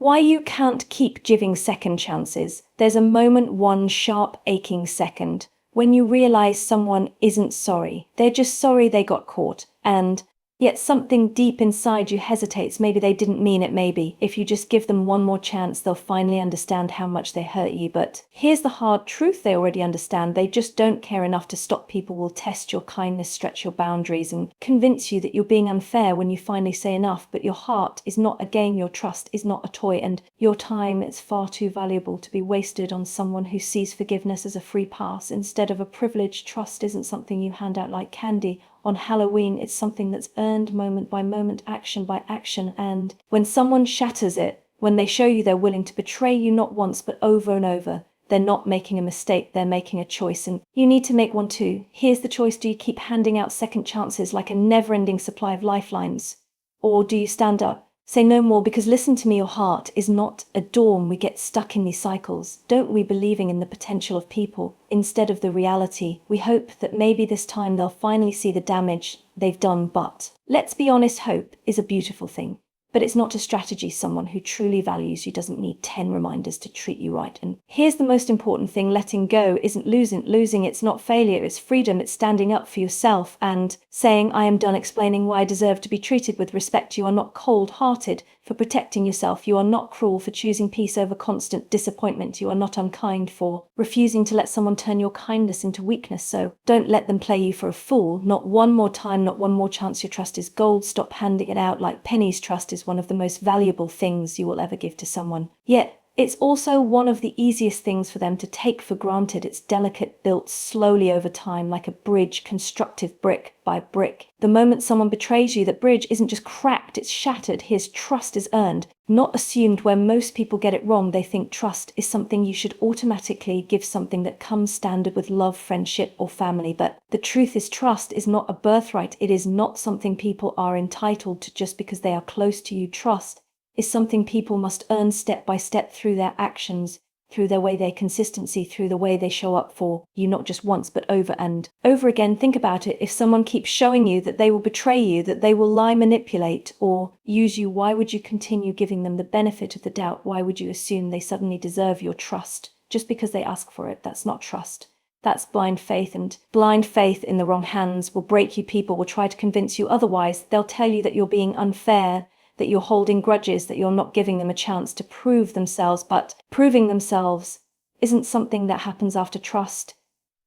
why you can't keep giving second chances. There's a moment, one sharp, aching second, when you realize someone isn't sorry. They're just sorry they got caught. And yet something deep inside you hesitates. Maybe they didn't mean it, maybe. If you just give them one more chance, they'll finally understand how much they hurt you. But here's the hard truth: they already understand. They just don't care enough to stop. People will test your kindness, stretch your boundaries, and convince you that you're being unfair when you finally say enough. But your heart is not a game, your trust is not a toy, and your time is far too valuable to be wasted on someone who sees forgiveness as a free pass instead of a privilege. Trust isn't something you hand out like candy on Halloween. It's something that's earned moment by moment, action by action. And when someone shatters it, when they show you they're willing to betray you not once but over and over, they're not making a mistake, they're making a choice, and you need to make one too. Here's the choice: do you keep handing out second chances like a never-ending supply of lifelines? Or do you stand up? Say no more, because listen to me, your heart is not a dorm. We get stuck in these cycles, don't we, believing in the potential of people instead of the reality. We hope that maybe this time they'll finally see the damage they've done. But let's be honest, hope is a beautiful thing, but it's not a strategy. Someone who truly values you doesn't need 10 reminders to treat you right. And here's the most important thing: letting go isn't losing. It's not failure, it's freedom. It's standing up for yourself and saying, I am done explaining why I deserve to be treated with respect. You are not cold-hearted for protecting yourself. You are not cruel for choosing peace over constant disappointment. You are not unkind for refusing to let someone turn your kindness into weakness. So don't let them play you for a fool. Not one more time, not one more chance. Your trust is gold. Stop handing it out like pennies. Trust is one of the most valuable things you will ever give to someone. Yet it's also one of the easiest things for them to take for granted. It's delicate, built slowly over time, like a bridge, constructive brick by brick. The moment someone betrays you, that bridge isn't just cracked, it's shattered. His trust is earned, not assumed. Where most people get it wrong, they think trust is something you should automatically give, something that comes standard with love, friendship, or family. But the truth is, trust is not a birthright. It is not something people are entitled to just because they are close to you. Trust is something people must earn step by step through their actions, through their way, their consistency, through the way they show up for you, not just once but over and over again. Think about it: if someone keeps showing you that they will betray you, that they will lie, manipulate, or use you, why would you continue giving them the benefit of the doubt? Why would you assume they suddenly deserve your trust just because they ask for it? That's not trust. That's blind faith, and blind faith in the wrong hands will break you. People will try to convince you otherwise. They'll tell you that you're being unfair, that you're holding grudges, that you're not giving them a chance to prove themselves. But proving themselves isn't something that happens after trust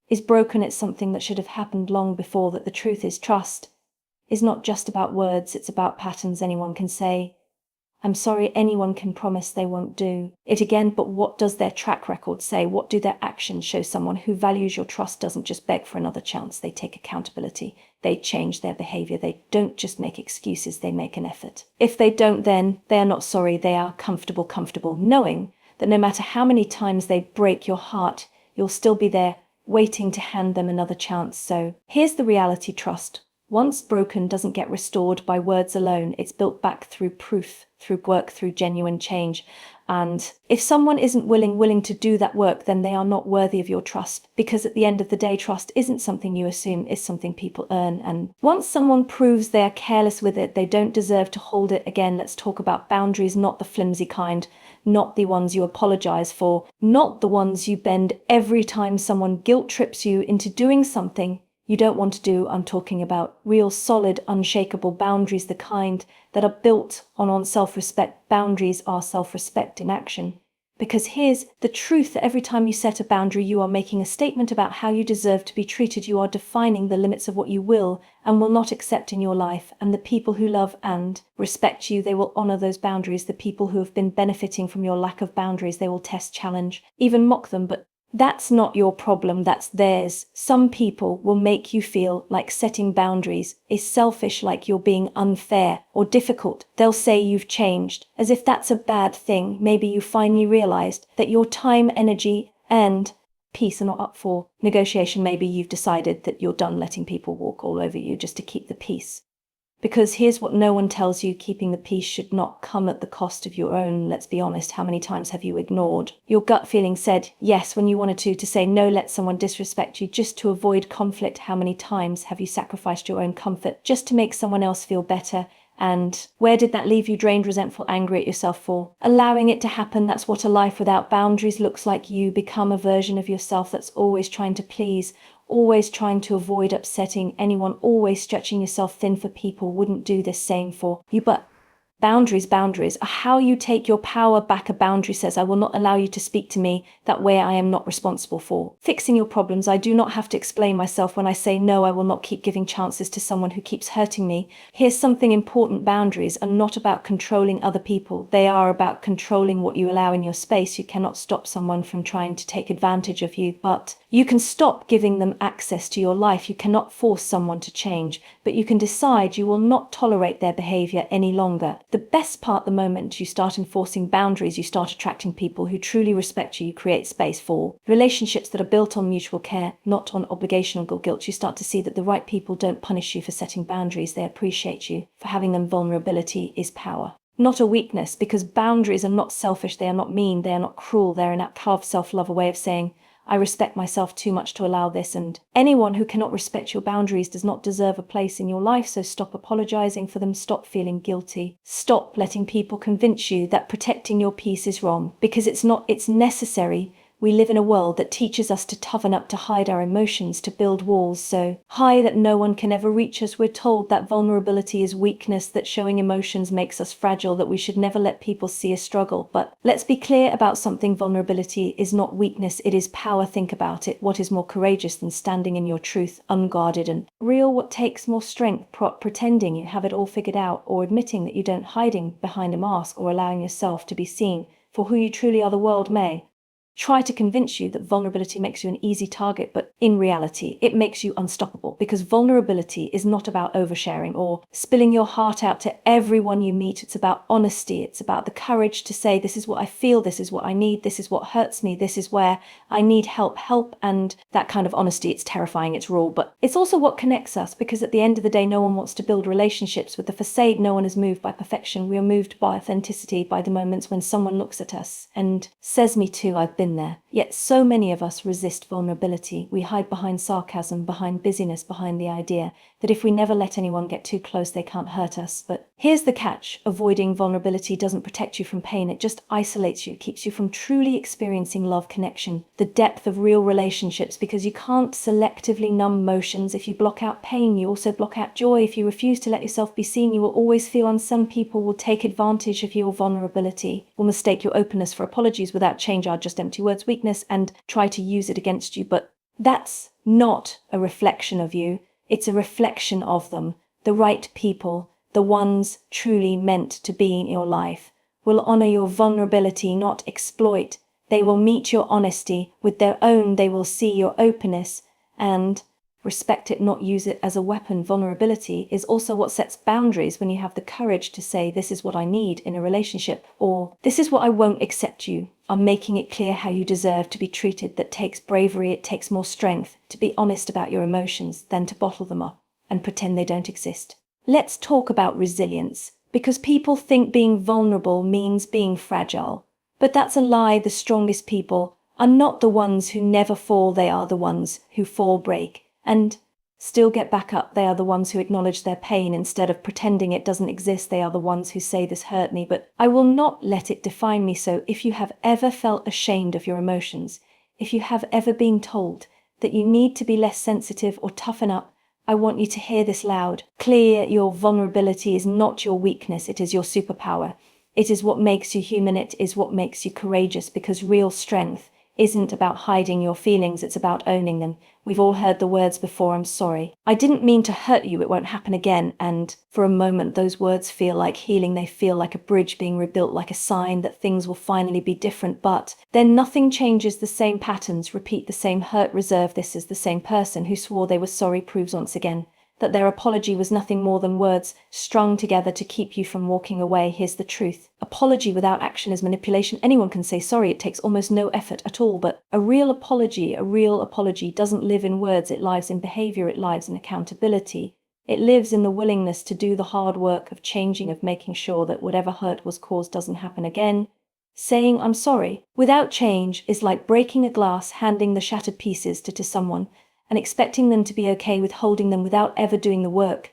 is broken. It's something that should have happened long before. That the truth is, trust is not just about words, it's about patterns. Anyone can say, I'm sorry, anyone can promise they won't do it again, but what does their track record say? What do their actions show? Someone who values your trust doesn't just beg for another chance, they take accountability. They change their behavior. They don't just make excuses, they make an effort. If they don't, then they are not sorry, they are comfortable, knowing that no matter how many times they break your heart, you'll still be there waiting to hand them another chance. So here's the reality: trust, once broken, doesn't get restored by words alone. It's built back through proof, through work, through genuine change. And if someone isn't willing to do that work, then they are not worthy of your trust. Because at the end of the day, trust isn't something you assume, it's something people earn. And once someone proves they are careless with it, they don't deserve to hold it again. Let's talk about boundaries, not the flimsy kind, not the ones you apologize for, not the ones you bend every time someone guilt trips you into doing something you don't want to do. I'm talking about real, solid, unshakable boundaries, the kind that are built on self-respect. Boundaries are self-respect in action. Because here's the truth: that every time you set a boundary, you are making a statement about how you deserve to be treated. You are defining the limits of what you will and will not accept in your life. And the people who love and respect you, they will honor those boundaries. The people who have been benefiting from your lack of boundaries, they will test, challenge, even mock them. But that's not your problem, that's theirs. Some people will make you feel like setting boundaries is selfish, like you're being unfair or difficult. They'll say you've changed, as if that's a bad thing. Maybe you finally realized that your time, energy, and peace are not up for negotiation. Maybe you've decided that you're done letting people walk all over you just to keep the peace. Because here's what no one tells you: keeping the peace should not come at the cost of your own. Let's be honest, how many times have you ignored your gut feeling, said yes when you wanted to say no, let someone disrespect you just to avoid conflict? How many times have you sacrificed your own comfort just to make someone else feel better? And where did that leave you? Drained, resentful, angry at yourself for allowing it to happen. That's what a life without boundaries looks like. You become a version of yourself that's always trying to please, always trying to avoid upsetting anyone, always stretching yourself thin for people wouldn't do the same for you. But boundaries are how you take your power back. A boundary says, I will not allow you to speak to me that way. I am not responsible for fixing your problems. I do not have to explain myself when I say no. I will not keep giving chances to someone who keeps hurting me. Here's something important. Boundaries are not about controlling other people. They are about controlling what you allow in your space. You cannot stop someone from trying to take advantage of you, but you can stop giving them access to your life. You cannot force someone to change, but you can decide you will not tolerate their behavior any longer. The best part, the moment you start enforcing boundaries, you start attracting people who truly respect you. You create space for relationships that are built on mutual care, not on obligation or guilt. You start to see that the right people don't punish you for setting boundaries. They appreciate you for having them. Vulnerability is power, not a weakness, because boundaries are not selfish. They are not mean. They are not cruel. They're an act of self-love, a way of saying, I respect myself too much to allow this, and anyone who cannot respect your boundaries does not deserve a place in your life. So stop apologizing for them, stop feeling guilty, stop letting people convince you that protecting your peace is wrong, because it's not, it's necessary. We live in a world that teaches us to toughen up, to hide our emotions, to build walls so high that no one can ever reach us. We're told that vulnerability is weakness, that showing emotions makes us fragile, that we should never let people see us struggle. But let's be clear about something. Vulnerability is not weakness, it is power. Think about it. What is more courageous than standing in your truth, unguarded and real? What takes more strength? Pretending you have it all figured out, or admitting that you don't? Hiding behind a mask, or allowing yourself to be seen for who you truly are? The world may try to convince you that vulnerability makes you an easy target, but in reality, it makes you unstoppable, because vulnerability is not about oversharing or spilling your heart out to everyone you meet. It's about honesty. It's about the courage to say, this is what I feel, this is what I need, this is what hurts me, this is where I need help. And that kind of honesty, it's terrifying, it's raw, but it's also what connects us, because at the end of the day, no one wants to build relationships with the facade. No one is moved by perfection. We are moved by authenticity, by the moments when someone looks at us and says, me too, I've been there. Yet so many of us resist vulnerability. We hide behind sarcasm, behind busyness, behind the idea that if we never let anyone get too close, they can't hurt us. But here's the catch. Avoiding vulnerability doesn't protect you from pain. It just isolates you, keeps you from truly experiencing love, connection, the depth of real relationships, because you can't selectively numb emotions. If you block out pain, you also block out joy. If you refuse to let yourself be seen, you will always feel on. Some people will take advantage of your vulnerability, will mistake your openness for apologies without change, are just empty words, weakness, and try to use it against you. But that's not a reflection of you. It's a reflection of them. The right people, the ones truly meant to be in your life, will honor your vulnerability, not exploit. They will meet your honesty with their own. They will see your openness and respect it, not use it as a weapon. Vulnerability is also what sets boundaries. When you have the courage to say, this is what I need in a relationship, or this is what I won't accept, you are making it clear how you deserve to be treated. That takes bravery. It takes more strength to be honest about your emotions than to bottle them up and pretend they don't exist. Let's talk about resilience, because people think being vulnerable means being fragile. But that's a lie. The strongest people are not the ones who never fall. They are the ones who fall, break, and still get back up. They are the ones who acknowledge their pain instead of pretending it doesn't exist. They are the ones who say, this hurt me, but I will not let it define me. So if you have ever felt ashamed of your emotions, if you have ever been told that you need to be less sensitive or toughen up, I want you to hear this loud, clear. Your vulnerability is not your weakness. It is your superpower. It is what makes you human. It is what makes you courageous, because real strength isn't about hiding your feelings. It's about owning them. We've all heard the words before, I'm sorry, I didn't mean to hurt you, it won't happen again. And for a moment, those words feel like healing. They feel like a bridge being rebuilt, like a sign that things will finally be different. But then nothing changes. The same patterns repeat, the same hurt reserve. This is the same person who swore they were sorry, proves once again that their apology was nothing more than words strung together to keep you from walking away. Here's the truth. Apology without action is manipulation. Anyone can say sorry. It takes almost no effort at all. But a real apology doesn't live in words. It lives in behavior. It lives in accountability. It lives in the willingness to do the hard work of changing, of making sure that whatever hurt was caused doesn't happen again. Saying I'm sorry without change is like breaking a glass, handing the shattered pieces to someone, and expecting them to be okay with holding them without ever doing the work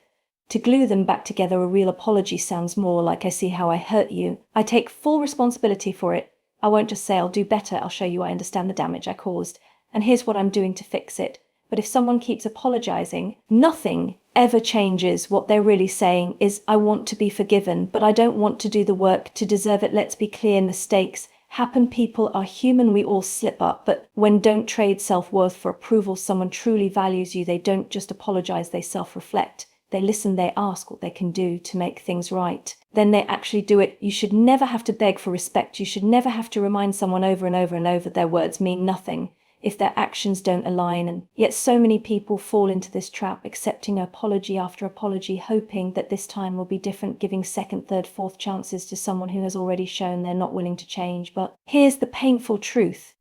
To glue them back together, a real apology sounds more like, I see how I hurt you. I take full responsibility for it. I won't just say I'll do better, I'll show you I understand the damage I caused, and here's what I'm doing to fix it. But if someone keeps apologizing, nothing ever changes. What they're really saying is, I want to be forgiven, but I don't want to do the work to deserve it. Let's be clear, mistakes happen. People are human, we all slip up, but when don't trade self-worth for approval, someone truly values you, they don't just apologize, they self-reflect. They listen, they ask what they can do to make things right. Then they actually do it. You should never have to beg for respect. You should never have to remind someone over and over and over their words mean nothing if their actions don't align. And yet so many people fall into this trap, accepting apology after apology, hoping that this time will be different, giving second, third, fourth chances to someone who has already shown they're not willing to change. But here's the painful truth.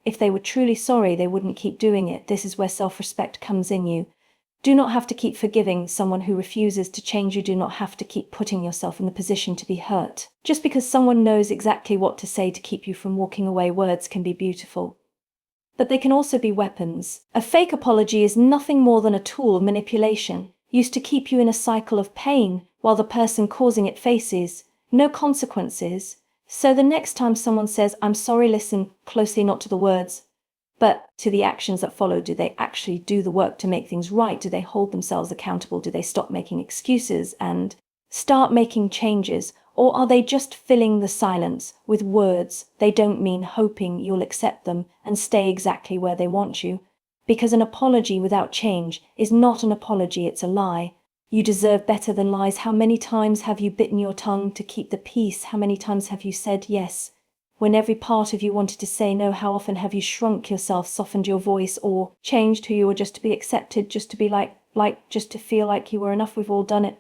If they were truly sorry, they wouldn't keep doing it. This is where self-respect comes in. You do not have to keep forgiving someone who refuses to change. You do not have to keep putting yourself in the position to be hurt. Just because someone knows exactly what to say to keep you from walking away, words can be beautiful, but they can also be weapons. A fake apology is nothing more than a tool of manipulation, used to keep you in a cycle of pain while the person causing it faces no consequences. So the next time someone says, I'm sorry, listen closely, not to the words, but to the actions that follow. Do they actually do the work to make things right? Do they hold themselves accountable? Do they stop making excuses and start making changes? Or are they just filling the silence with words they don't mean, hoping you'll accept them and stay exactly where they want you? Because an apology without change is not an apology, it's a lie. You deserve better than lies. How many times have you bitten your tongue to keep the peace? How many times have you said yes when every part of you wanted to say no? How often have you shrunk yourself, softened your voice, or changed who you were just to be accepted, just to be just to feel like you were enough? We've all done it.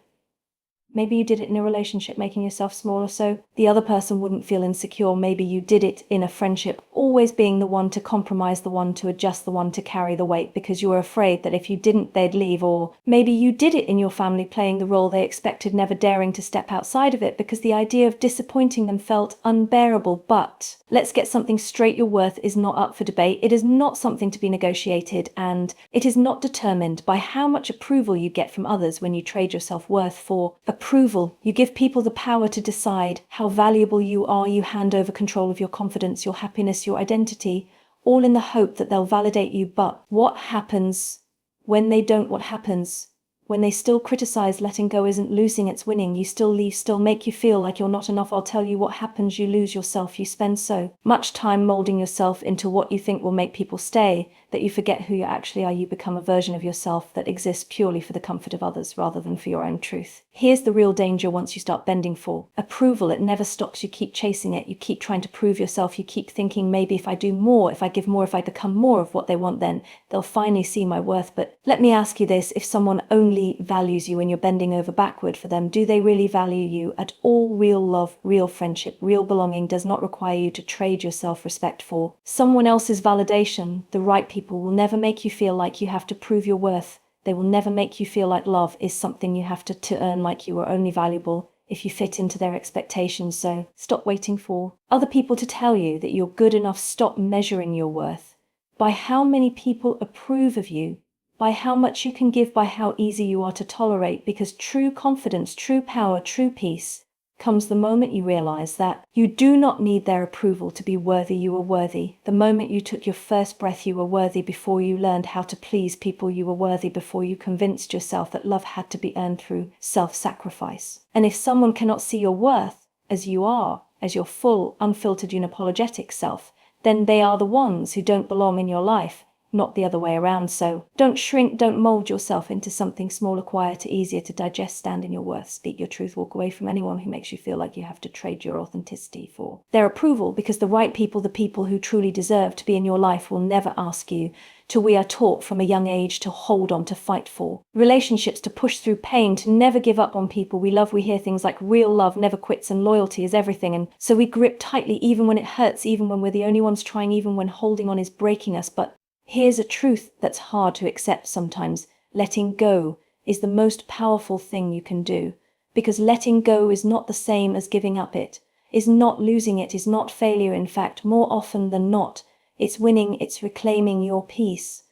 Maybe you did it in a relationship, making yourself smaller so the other person wouldn't feel insecure. Maybe you did it in a friendship, always being the one to compromise, the one to adjust, the one to carry the weight because you were afraid that if you didn't, they'd leave. Or maybe you did it in your family, playing the role they expected, never daring to step outside of it because the idea of disappointing them felt unbearable. But let's get something straight. Your worth is not up for debate. It is not something to be negotiated, and it is not determined by how much approval you get from others. When you trade your self-worth for approval, you give people the power to decide how valuable you are. You hand over control of your confidence, your happiness, your identity, all in the hope that they'll validate you. But what happens when they don't? What happens when they still criticize? Letting go isn't losing, it's winning. You still leave, still make you feel like you're not enough. I'll tell you what happens. You lose yourself. You spend so much time molding yourself into what you think will make people stay that you forget who you actually are. You become a version of yourself that exists purely for the comfort of others rather than for your own truth. Here's the real danger once you start bending for approval. It never stops. You keep chasing it. You keep trying to prove yourself. You keep thinking, maybe if I do more, if I give more, if I become more of what they want, then they'll finally see my worth. But let me ask you this, if someone only values you when you're bending over backward for them, do they really value you at all? Real love, real friendship, real belonging does not require you to trade your self-respect for someone else's validation. The right people will never make you feel like you have to prove your worth. They will never make you feel like love is something you have to earn, like you are only valuable if you fit into their expectations. So stop waiting for other people to tell you that you're good enough. Stop measuring your worth by how many people approve of you, by how much you can give, by how easy you are to tolerate, because true confidence, true power, true peace comes the moment you realize that you do not need their approval to be worthy. You are worthy. The moment you took your first breath, you were worthy. Before you learned how to please people, you were worthy. Before you convinced yourself that love had to be earned through self-sacrifice. And if someone cannot see your worth as you are, as your full, unfiltered, unapologetic self, then they are the ones who don't belong in your life, not the other way around. So don't shrink, don't mold yourself into something smaller, quieter, easier to digest. Stand in your worth, speak your truth, walk away from anyone who makes you feel like you have to trade your authenticity for their approval, because the right people, the people who truly deserve to be in your life, will never ask you to. We are taught from a young age to hold on, to fight for relationships, to push through pain, to never give up on people we love. We hear things like real love never quits and loyalty is everything, and so we grip tightly even when it hurts, even when we're the only ones trying, even when holding on is breaking us. But here's a truth that's hard to accept sometimes. Letting go is the most powerful thing you can do, because letting go is not the same as giving up. It is not losing. It is not failure. In fact, more often than not, it's winning. It's reclaiming your peace.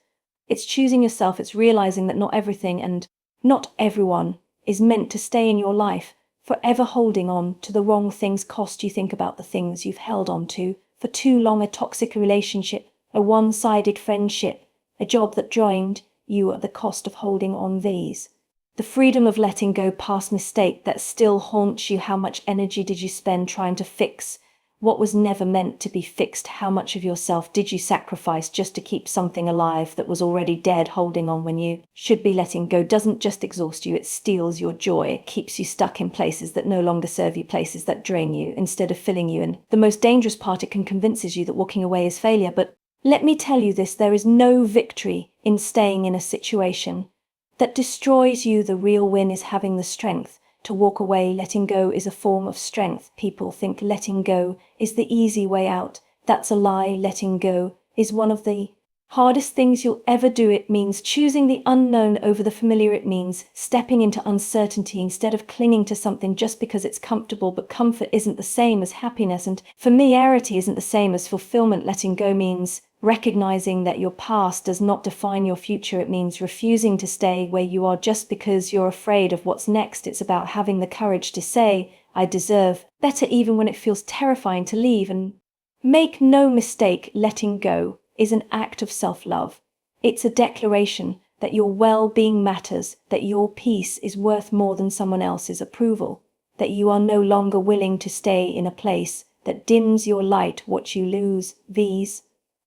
It's choosing yourself. It's realizing that not everything and not everyone is meant to stay in your life. Forever holding on to the wrong things cost you. Think about the things you've held on to for too long: a toxic relationship, a one-sided friendship, a job that drained you at the cost of holding on these. The freedom of letting go past mistake that still haunts you. How much energy did you spend trying to fix what was never meant to be fixed? How much of yourself did you sacrifice just to keep something alive that was already dead? Holding on when you should be letting go doesn't just exhaust you, it steals your joy. It keeps you stuck in places that no longer serve you, places that drain you instead of filling you. And the most dangerous part, it can convince you that walking away is failure. But let me tell you this, there is no victory in staying in a situation that destroys you. The real win is having the strength to walk away. Letting go is a form of strength. People think letting go is the easy way out. That's a lie. Letting go is one of the hardest things you'll ever do. It means choosing the unknown over the familiar. It means stepping into uncertainty instead of clinging to something just because it's comfortable. But comfort isn't the same as happiness, and familiarity isn't the same as fulfillment. Letting go means recognizing that your past does not define your future. It means refusing to stay where you are just because you're afraid of what's next. It's about having the courage to say, I deserve better, even when it feels terrifying to leave. And make no mistake, letting go is an act of self-love. It's a declaration that your well-being matters, that your peace is worth more than someone else's approval, that you are no longer willing to stay in a place that dims your light. What you lose,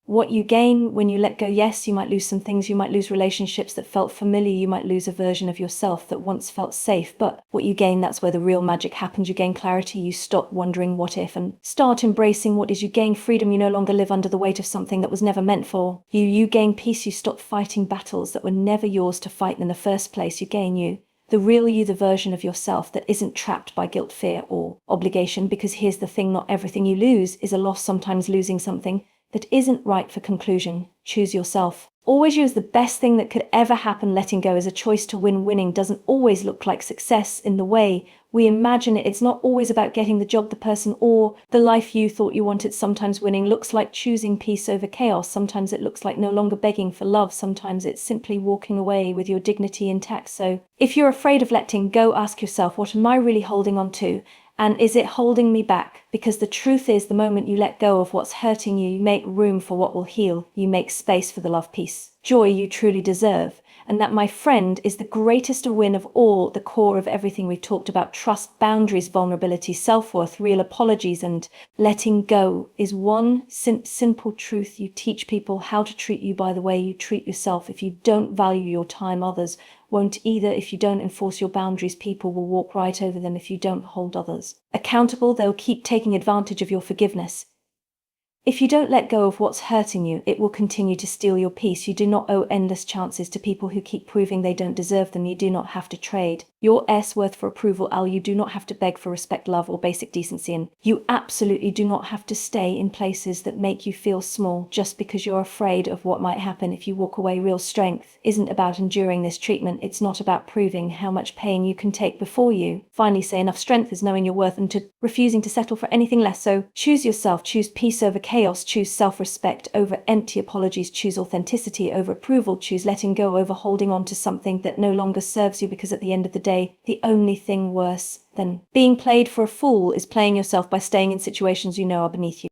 what you gain when you let go. Yes, you might lose some things. You might lose relationships that felt familiar. You might lose a version of yourself that once felt safe. But what you gain, that's where the real magic happens. You gain clarity. You stop wondering what if and start embracing what is. You gain freedom. You no longer live under the weight of something that was never meant for you. You gain peace. You stop fighting battles that were never yours to fight in the first place. You gain you, the real you, the version of yourself that isn't trapped by guilt, fear, or obligation. Because here's the thing, not everything you lose is a loss. Sometimes losing something that isn't right for conclusion. Choose yourself. Always use the best thing that could ever happen. Letting go is a choice to win. Winning doesn't always look like success in the way we imagine it. It's not always about getting the job, the person, or the life you thought you wanted. Sometimes winning looks like choosing peace over chaos. Sometimes it looks like no longer begging for love. Sometimes it's simply walking away with your dignity intact. So if you're afraid of letting go, ask yourself, what am I really holding on to? And is it holding me back? Because the truth is, the moment you let go of what's hurting you, you make room for what will heal. You make space for the love, peace, joy you truly deserve. And that, my friend, is the greatest win of all, the core of everything we've talked about. Trust, boundaries, vulnerability, self-worth, real apologies, and letting go is one simple truth. You teach people how to treat you by the way you treat yourself. If you don't value your time, others won't either. If you don't enforce your boundaries, people will walk right over them. If you don't hold others accountable, they'll keep taking advantage of your forgiveness. If you don't let go of what's hurting you, it will continue to steal your peace. You do not owe endless chances to people who keep proving they don't deserve them. You do not have to trade your worth for approval. You do not have to beg for respect, love, or basic decency. And you absolutely do not have to stay in places that make you feel small just because you're afraid of what might happen if you walk away. Real strength isn't about enduring this treatment. It's not about proving how much pain you can take before you finally say enough. Strength is knowing your worth and to refusing to settle for anything less. So choose yourself. Choose peace over chaos. Choose self-respect over empty apologies. Choose authenticity over approval. Choose letting go over holding on to something that no longer serves you, because at the end of the day, the only thing worse than being played for a fool is playing yourself by staying in situations you know are beneath you.